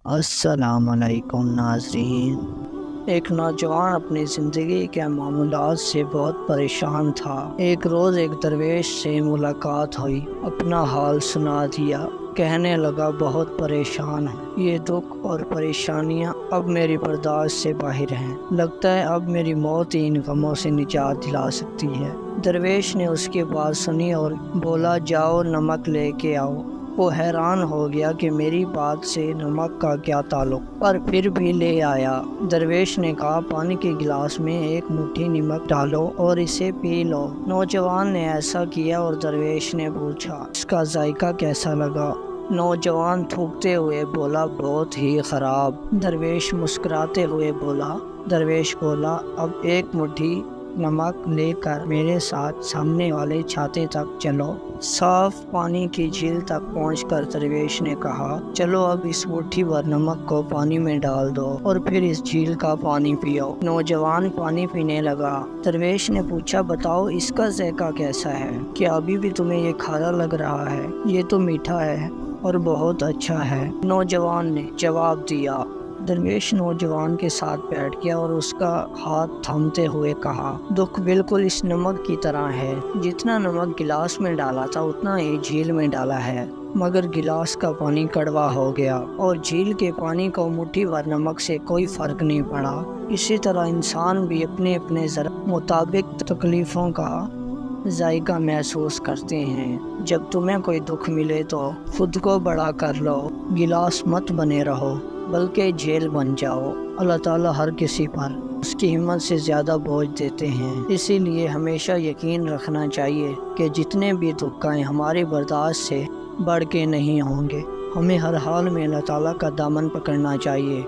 السلام علیکم ناظرین۔ ایک نوجوان اپنی زندگی کے معاملات سے بہت پریشان تھا۔ ایک روز ایک درویش سے ملاقات ہوئی، اپنا حال سنا دیا، کہنے لگا بہت پریشان ہوں، یہ دکھ اور پریشانیاں اب میری برداشت سے باہر ہیں، لگتا ہے اب میری موت ہی ان غموں سے نجات دلا سکتی ہے۔ درویش نے اس کی بات سنی اور بولا جاؤ نمک لے کے آؤ۔ وہ حیران ہو گیا کہ میری بات سے نمک کا کیا تعلق، پر پھر بھی لے آیا۔ درویش نے کہا پانی کے گلاس میں ایک مٹھی نمک ڈالو اور اسے پی لو۔ نوجوان نے ایسا کیا اور درویش نے پوچھا اس کا ذائقہ کیسا لگا؟ نوجوان تھوکتے ہوئے بولا بہت ہی خراب۔ درویش بولا اب ایک مٹھی نمک لے کر میرے ساتھ سامنے والے چھاتے تک چلو۔ صاف پانی کی جھیل تک پہنچ کر درویش نے کہا چلو اب اس مٹھی بھر نمک کو پانی میں ڈال دو اور پھر اس جھیل کا پانی پیو۔ نوجوان پانی پینے لگا۔ درویش نے پوچھا بتاؤ اس کا ذائقہ کیسا ہے؟ کیا ابھی بھی تمہیں یہ کھارا لگ رہا ہے؟ یہ تو میٹھا ہے اور بہت اچھا ہے، نوجوان نے جواب دیا۔ درویش نوجوان کے ساتھ بیٹھ گیا اور اس کا ہاتھ تھامتے ہوئے کہا دکھ بالکل اس نمک کی طرح ہے، جتنا نمک گلاس میں ڈالا تھا اتنا ہی جھیل میں ڈالا ہے، مگر گلاس کا پانی کڑوا ہو گیا اور جھیل کے پانی کو مٹھی بھر نمک سے کوئی فرق نہیں پڑا۔ اسی طرح انسان بھی اپنے اپنے ذرائع مطابق تکلیفوں کا ذائقہ محسوس کرتے ہیں۔ جب تمہیں کوئی دکھ ملے تو خود کو بڑا کر لو، گلاس مت بنے رہو بلکہ جھیل بن جاؤ۔ اللہ تعالیٰ ہر کسی پر اس کی ہمت سے زیادہ بوجھ دیتے ہیں، اسی لیے ہمیشہ یقین رکھنا چاہیے کہ جتنے بھی دکھ آئیں ہماری برداشت سے بڑھ کے نہیں ہوں گے۔ ہمیں ہر حال میں اللہ تعالیٰ کا دامن پکڑنا چاہیے۔